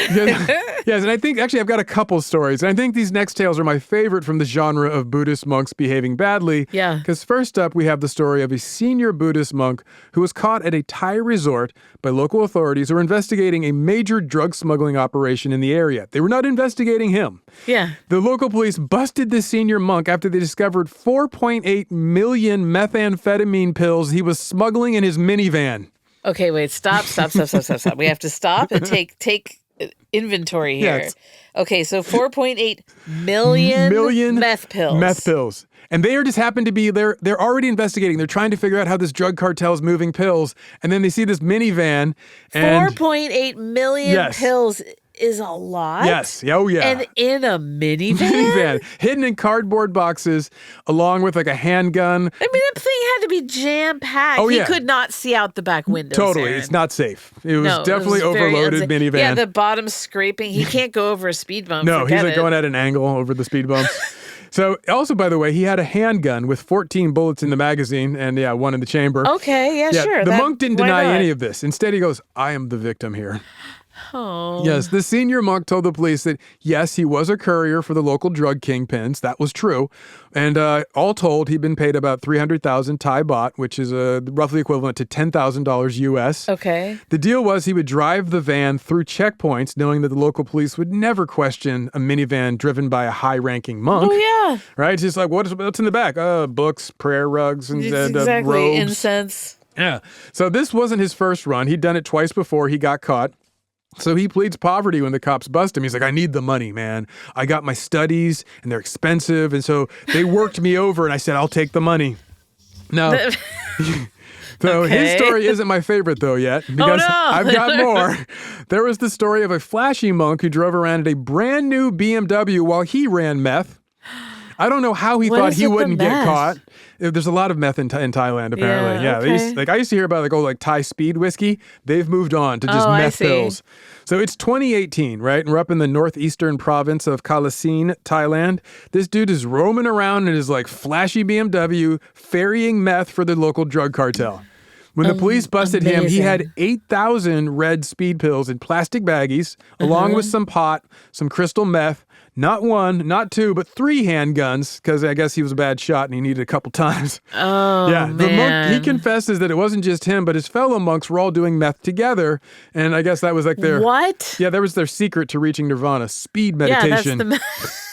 Yes, and I think actually I've got a couple stories. And I think these next tales are my favorite from the genre of Buddhist monks behaving badly. Yeah. Because first up, we have the story of a senior Buddhist monk who was caught at a Thai resort by local authorities who were investigating a major drug smuggling operation in the area. They were not investigating him. Yeah. The local police busted the senior monk after they discovered 4.8 million methamphetamine pills he was smuggling in his minivan. Okay, wait, stop. We have to stop and take inventory here. Yes. Okay, so 4.8 million meth pills. Meth pills. And they are just happen to be, they're already investigating. They're trying to figure out how this drug cartel is moving pills. And then they see this minivan. And 4.8 million pills is a lot. Yes. Oh, yeah. And in a minivan? Minivan. Hidden in cardboard boxes, along with like a handgun. I mean, that thing had to be jam-packed. Oh, yeah. He could not see out the back window. Totally. Zaron. It's not safe. It was definitely overloaded minivan. Yeah, the bottom scraping. He can't go over a speed bump. No, he's like going at an angle over the speed bumps. So, also, by the way, he had a handgun with 14 bullets in the magazine and, one in the chamber. Okay, yeah, sure. The monk didn't deny any of this. Instead, he goes, I am the victim here. Oh. Yes, the senior monk told the police that, yes, he was a courier for the local drug kingpins. That was true. And all told, he'd been paid about 300,000 Thai baht, which is roughly equivalent to $10,000 US. Okay. The deal was he would drive the van through checkpoints, knowing that the local police would never question a minivan driven by a high-ranking monk. Oh, yeah. Right? It's just like, what's in the back? Books, prayer rugs, and exactly. robes. Incense. Yeah. So this wasn't his first run. He'd done it twice before he got caught. So he pleads poverty when the cops bust him. He's like, I need the money, man. I got my studies, and they're expensive, and so they worked me over, and I said, I'll take the money. No. So his story isn't my favorite, though, yet, because I've got more. There was the story of a flashy monk who drove around in a brand new BMW while he ran meth. I don't know how he thought he wouldn't get caught. There's a lot of meth in Thailand, apparently. Yeah, okay. I used to hear about Thai speed whiskey. They've moved on to just meth pills. So it's 2018, right? And we're up in the northeastern province of Kalasin, Thailand. This dude is roaming around in his flashy BMW, ferrying meth for the local drug cartel. When the police busted him, he had 8,000 red speed pills in plastic baggies, along with some pot, some crystal meth, not one, not two, but 3 handguns, because I guess he was a bad shot and he needed a couple times. Oh, yeah, man. The monk, he confesses that it wasn't just him, but his fellow monks were all doing meth together, and I guess that was like their... What? Yeah, that was their secret to reaching nirvana, speed meditation. Yeah, that's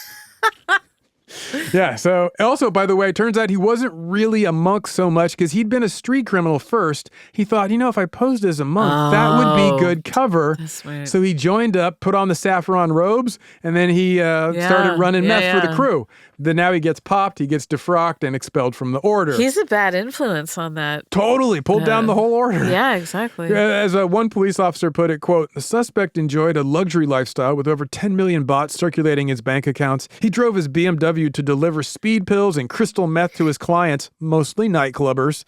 Yeah, so also, by the way, it turns out he wasn't really a monk so much because he'd been a street criminal first. He thought, if I posed as a monk, that would be good cover. That's weird. So he joined up, put on the saffron robes, and then he started running meth for the crew. Then now he gets popped, he gets defrocked and expelled from the order. He's a bad influence on that. Totally, pulled down the whole order. Yeah, exactly. As one police officer put it, quote, the suspect enjoyed a luxury lifestyle with over 10 million baht circulating his bank accounts. He drove his BMW to deliver speed pills and crystal meth to his clients, mostly nightclubbers.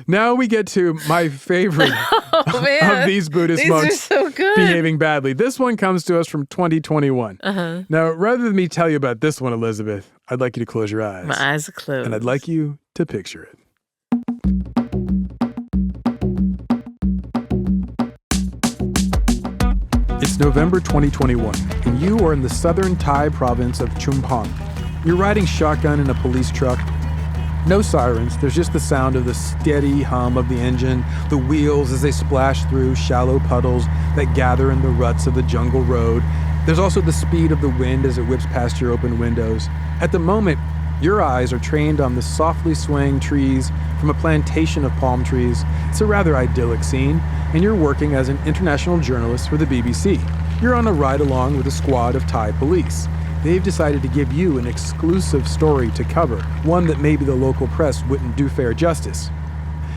Now we get to my favorite of these Buddhist monks are so good. behaving badly. This one comes to us from 2021. Now, rather than me tell you about this one, Elizabeth, I'd like you to close your eyes. My eyes are closed. And I'd like you to picture it. It's November 2021, and you are in the southern Thai province of Chumpon. You're riding shotgun in a police truck. No sirens, there's just the sound of the steady hum of the engine, the wheels as they splash through shallow puddles that gather in the ruts of the jungle road. There's also the speed of the wind as it whips past your open windows. At the moment, your eyes are trained on the softly swaying trees from a plantation of palm trees. It's a rather idyllic scene, and you're working as an international journalist for the BBC. You're on a ride-along with a squad of Thai police. They've decided to give you an exclusive story to cover, one that maybe the local press wouldn't do fair justice.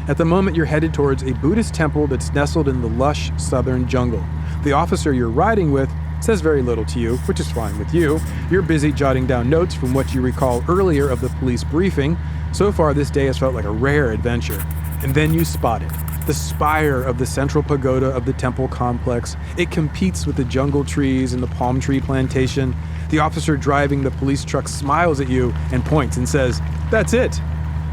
At the moment, you're headed towards a Buddhist temple that's nestled in the lush southern jungle. The officer you're riding with says very little to you, which is fine with you. You're busy jotting down notes from what you recall earlier of the police briefing. So far, this day has felt like a rare adventure. And then you spot it. The spire of the central pagoda of the temple complex. It competes with the jungle trees and the palm tree plantation. The officer driving the police truck smiles at you and points and says, "That's it."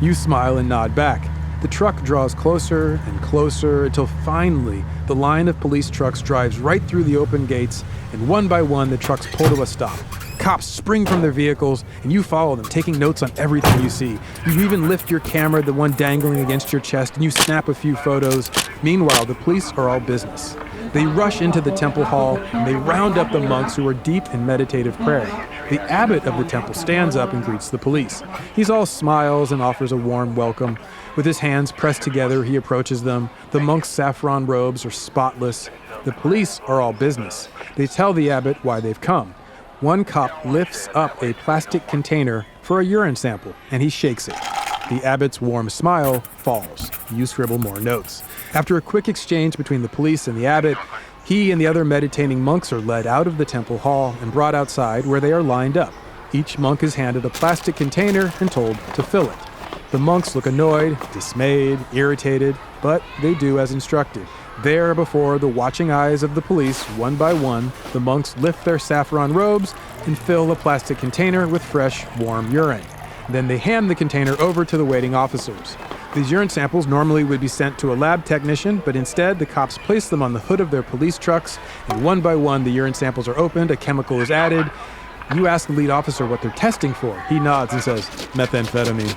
You smile and nod back. The truck draws closer and closer until finally the line of police trucks drives right through the open gates, and one by one the trucks pull to a stop. Cops spring from their vehicles, and you follow them, taking notes on everything you see. You even lift your camera, the one dangling against your chest, and you snap a few photos. Meanwhile, the police are all business. They rush into the temple hall, and they round up the monks who are deep in meditative prayer. The abbot of the temple stands up and greets the police. He's all smiles and offers a warm welcome. With his hands pressed together, he approaches them. The monks' saffron robes are spotless. The police are all business. They tell the abbot why they've come. One cop lifts up a plastic container for a urine sample, and he shakes it. The abbot's warm smile falls. You scribble more notes. After a quick exchange between the police and the abbot, he and the other meditating monks are led out of the temple hall and brought outside where they are lined up. Each monk is handed a plastic container and told to fill it. The monks look annoyed, dismayed, irritated, but they do as instructed. There, before the watching eyes of the police, one by one, the monks lift their saffron robes and fill a plastic container with fresh, warm urine. Then they hand the container over to the waiting officers. These urine samples normally would be sent to a lab technician, but instead the cops place them on the hood of their police trucks, and one by one the urine samples are opened, a chemical is added. You ask the lead officer what they're testing for. He nods and says, "Methamphetamine."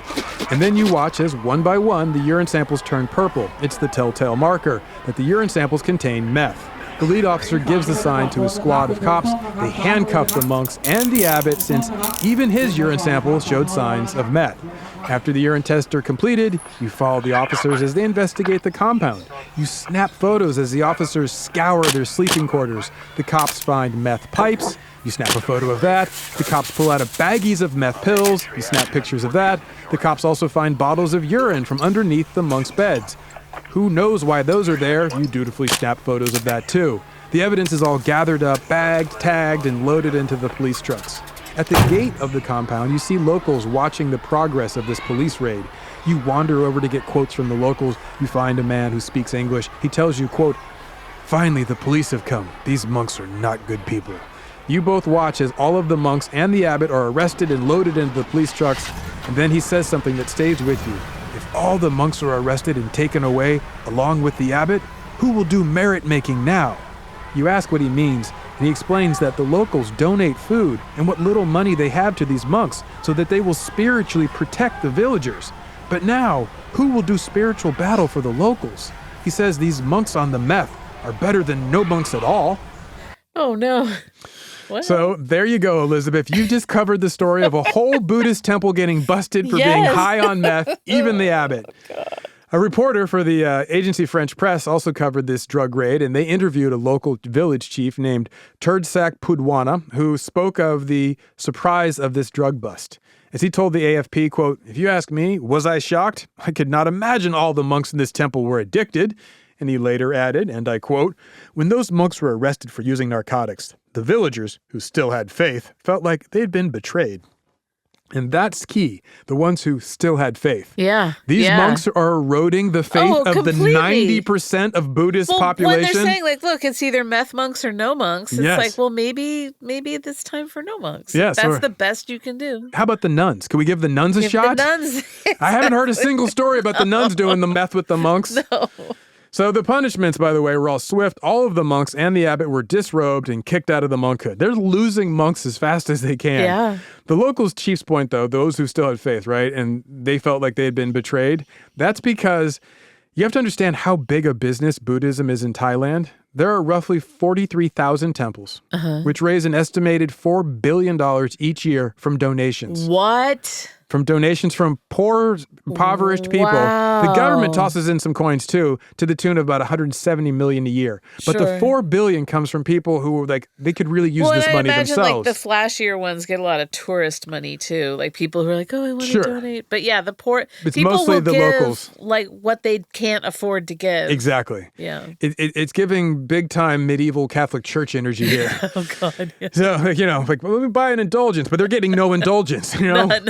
And then you watch as one by one the urine samples turn purple. It's the telltale marker that the urine samples contain meth. The lead officer gives the sign to his squad of cops. They handcuff the monks and the abbot, since even his urine samples showed signs of meth. After the urine tests are completed, you follow the officers as they investigate the compound. You snap photos as the officers scour their sleeping quarters. The cops find meth pipes. You snap a photo of that. The cops pull out baggies of meth pills. You snap pictures of that. The cops also find bottles of urine from underneath the monks' beds. Who knows why those are there? You dutifully snap photos of that too. The evidence is all gathered up, bagged, tagged, and loaded into the police trucks. At the gate of the compound, you see locals watching the progress of this police raid. You wander over to get quotes from the locals. You find a man who speaks English. He tells you, quote, "Finally, the police have come. These monks are not good people." You both watch as all of the monks and the abbot are arrested and loaded into the police trucks, and then he says something that stays with you. If all the monks are arrested and taken away, along with the abbot, who will do merit-making now? You ask what he means, and he explains that the locals donate food and what little money they have to these monks so that they will spiritually protect the villagers. But now, who will do spiritual battle for the locals? He says these monks on the meth are better than no monks at all. Oh, no. What? So there you go, Elizabeth. You just covered the story of a whole Buddhist temple getting busted for being high on meth, even the abbot. God. A reporter for the agency French Press also covered this drug raid, and they interviewed a local village chief named Turdsak Pudwana, who spoke of the surprise of this drug bust. As he told the AFP, quote, "If you ask me, was I shocked? I could not imagine all the monks in this temple were addicted." And he later added, and I quote, "When those monks were arrested for using narcotics, the villagers, who still had faith, felt like they'd been betrayed." And that's key, the ones who still had faith. Yeah. These monks are eroding the faith of completely. the 90% of Buddhist population. When they're saying, like, look, it's either meth monks or no monks, it's Yes. like, well, maybe it's time for no monks. Yes, That's the best you can do. How about the nuns? Can we give the nuns a shot? The nuns. I haven't heard a single story about the nuns doing the meth with the monks. No. So the punishments, by the way, were all swift. All of the monks and the abbot were disrobed and kicked out of the monkhood. They're losing monks as fast as they can. Yeah. The locals' chief's point, though, those who still had faith, right, and they felt like they had been betrayed, that's because you have to understand how big a business Buddhism is in Thailand. There are roughly 43,000 temples, which raise an estimated $4 billion each year from donations. What? From donations from poor, impoverished people. Wow. The government tosses in some coins too, to the tune of about $170 million a year. But the $4 billion comes from people who were like, they could really use this money themselves. Well, I imagine like the flashier ones get a lot of tourist money too, like people who are like, oh, I want to donate. But yeah, the poor it's people mostly will the give locals, like what they can't afford to give. Exactly. Yeah, it's giving big time medieval Catholic Church energy here. Oh God. Yeah. So like, like, well, let me buy an indulgence, but they're getting no indulgence. None.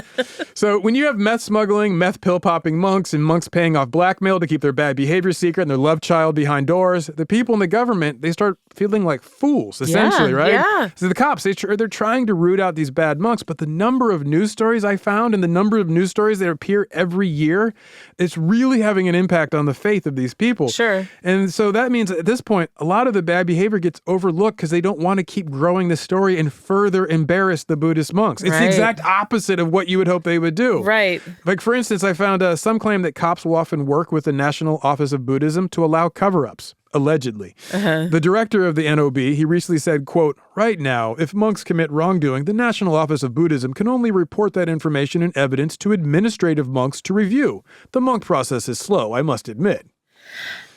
So when you have meth smuggling, meth pill popping monks, and monks paying off blackmail to keep their bad behavior secret and their love child behind doors, the people in the government, they start feeling like fools, essentially, right? Yeah. So the cops, they're trying to root out these bad monks, but the number of news stories I found and the number of news stories that appear every year, it's really having an impact on the faith of these people. Sure. And so that means at this point, a lot of the bad behavior gets overlooked because they don't want to keep growing the story and further embarrass the Buddhist monks. It's the exact opposite of what you would hope they would do. Right. Like, for instance, I found some claim that cops will often work with the National Office of Buddhism to allow cover-ups. Allegedly. The director of the NOB, he recently said, quote, "Right now, if monks commit wrongdoing, the National Office of Buddhism can only report that information and evidence to administrative monks to review. The monk process is slow, I must admit."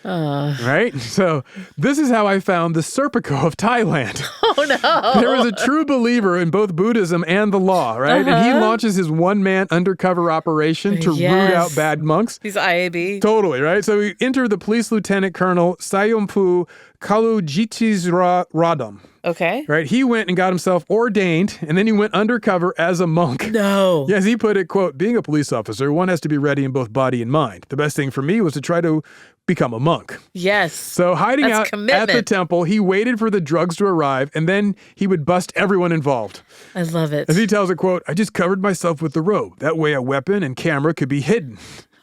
Right? So this is how I found the Serpico of Thailand. Oh, no. There was a true believer in both Buddhism and the law, right? And he launches his one-man undercover operation to root out bad monks. He's IAB. Totally, right? So we enter the police lieutenant colonel Sayompu Kalujitsradam. Okay. Right? He went and got himself ordained, and then he went undercover as a monk. No. Yes, he put it, quote, "Being a police officer, one has to be ready in both body and mind. The best thing for me was to try to become a monk." Yes. So hiding That's out commitment. at the temple, he waited for the drugs to arrive, and then he would bust everyone involved. I love it. As he tells it, quote, "I just covered myself with the robe. That way a weapon and camera could be hidden."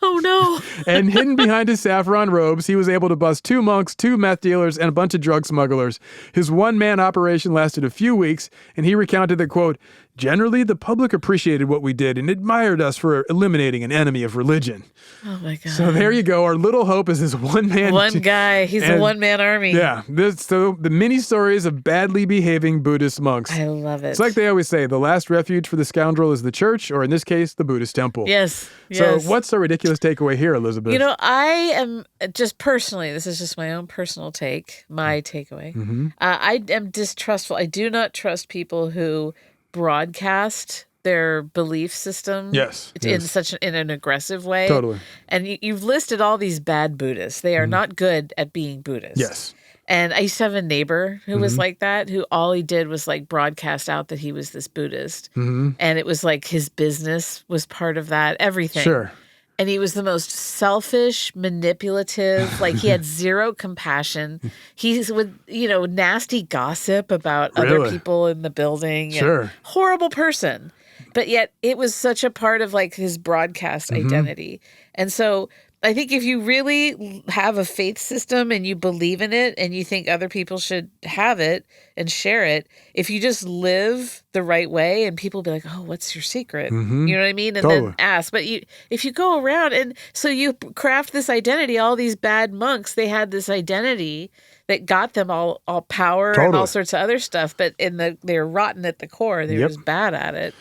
Oh, no. And hidden behind his saffron robes, he was able to bust 2 monks, 2 meth dealers, and a bunch of drug smugglers. His one-man operation lasted a few weeks, and he recounted that, quote, "Generally, the public appreciated what we did and admired us for eliminating an enemy of religion." Oh, my God. So there you go. Our little hope is this one-man... One guy. He's a one-man army. Yeah. So the mini stories of badly behaving Buddhist monks. I love it. It's like they always say, the last refuge for the scoundrel is the church, or in this case, the Buddhist temple. Yes. So what's the ridiculous takeaway here, Elizabeth? You know, I am just personally, this is just my own personal take, my takeaway. I am distrustful. I do not trust people who broadcast their belief system in an aggressive way. Totally. And you've listed all these bad Buddhists. They are not good at being Buddhist. Yes. And I used to have a neighbor who was like that, who all he did was like broadcast out that he was this Buddhist. And it was like his business was part of that, everything. Sure. And he was the most selfish, manipulative, like he had zero compassion. He's with, nasty gossip about other people in the building. Sure. Horrible person. But yet it was such a part of like his broadcast identity. And so I think if you really have a faith system and you believe in it and you think other people should have it and share it, if you just live the right way and people be like, "Oh, what's your secret?" You know what I mean? And then ask. But if you go around and so you craft this identity, all these bad monks, they had this identity that got them all power and all sorts of other stuff. But they're rotten at the core. They're just bad at it.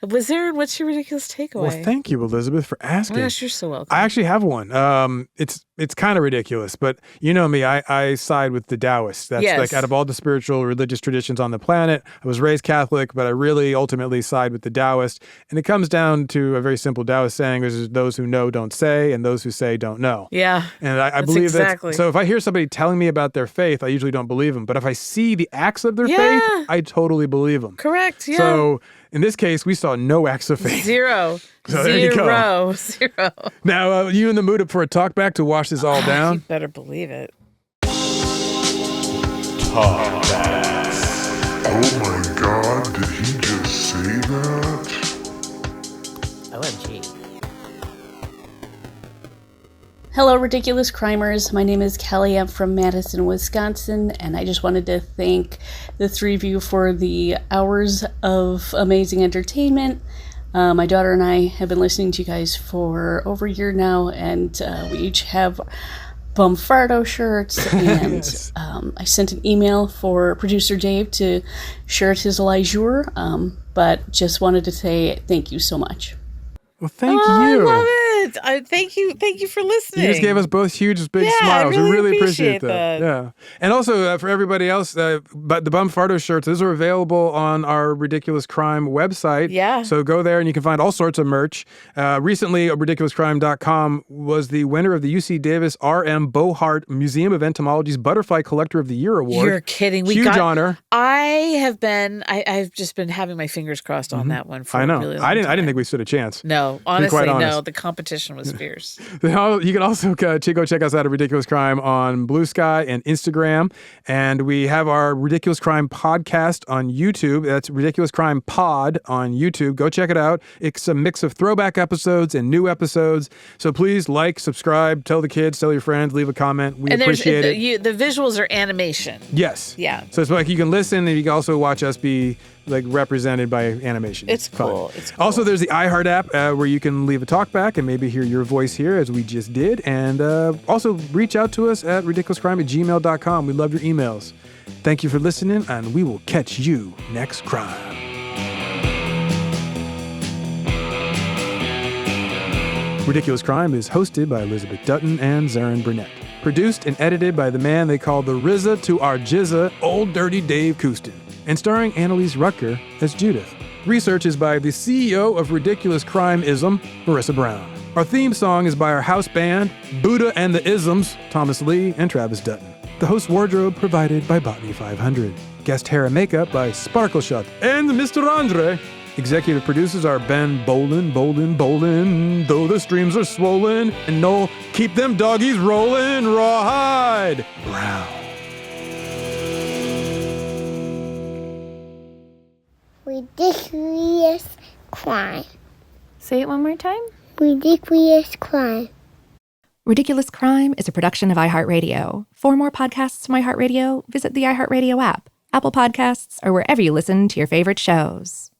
Zaron, what's your ridiculous takeaway? Well, thank you, Elizabeth, for asking. Oh, gosh, you're so welcome. I actually have one. It's kind of ridiculous, but you know me, I side with the Taoists. That's like out of all the spiritual religious traditions on the planet, I was raised Catholic, but I really ultimately side with the Taoists. And it comes down to a very simple Taoist saying, there's those who know don't say, and those who say don't know. Yeah. And I believe that. So if I hear somebody telling me about their faith, I usually don't believe them. But if I see the acts of their faith, I totally believe them. Correct, yeah. So in this case, we saw no acts of faith. Zero. So there you go. Zero. Now, you in the mood for a talk back to wash this all down? You better believe it. Talk back. Oh my God, did he just say that? OMG. Hello, Ridiculous Crimers. My name is Kelly. I'm from Madison, Wisconsin, and I just wanted to thank the three of you for the hours of amazing entertainment. My daughter and I have been listening to you guys for over a year now, and we each have Bumfardo shirts, and Yes. I sent an email for producer Dave to share his Elijure, but just wanted to say thank you so much. Well, thank I you. love it. Thank you for listening. You just gave us both huge, big smiles. We really appreciate that. Yeah. And also for everybody else, but the Bum Fardo shirts, those are available on our Ridiculous Crime website. Yeah. So go there and you can find all sorts of merch. Recently, ridiculouscrime.com was the winner of the UC Davis R.M. Bohart Museum of Entomology's Butterfly Collector of the Year Award. You're kidding. Huge honor. I've just been having my fingers crossed on that one for a really long time. I didn't think we stood a chance. No, honestly, no. The competition was fierce. You can also go check us out at Ridiculous Crime on Blue Sky and Instagram. And we have our Ridiculous Crime podcast on YouTube. That's Ridiculous Crime Pod on YouTube. Go check it out. It's a mix of throwback episodes and new episodes. So please like, subscribe, tell the kids, tell your friends, leave a comment. We appreciate it. The visuals are animation. Yes. Yeah. So it's like you can listen and you can also watch us be like represented by animation. It's cool. It's cool. Also, there's the iHeart app where you can leave a talkback and maybe hear your voice here as we just did. And also reach out to us at ridiculouscrime@gmail.com. We love your emails. Thank you for listening, and we will catch you next crime. Ridiculous Crime is hosted by Elizabeth Dutton and Zaron Burnett. Produced and edited by the man they call the RZA to our Jizza, Old Dirty Dave Kouston. And starring Annalise Rucker as Judith. Research is by the CEO of Ridiculous Crime-ism, Marissa Brown. Our theme song is by our house band, Buddha and the Isms, Thomas Lee and Travis Dutton. The host wardrobe provided by Botany 500. Guest hair and makeup by Sparkle Shot and Mr. Andre. Executive producers are Ben Bolin, though the streams are swollen. And Noel, keep them doggies rolling, rawhide, Brown. Ridiculous crime. Say it one more time. Ridiculous crime. Ridiculous Crime is a production of iHeartRadio. For more podcasts from iHeartRadio, visit the iHeartRadio app, Apple Podcasts, or wherever you listen to your favorite shows.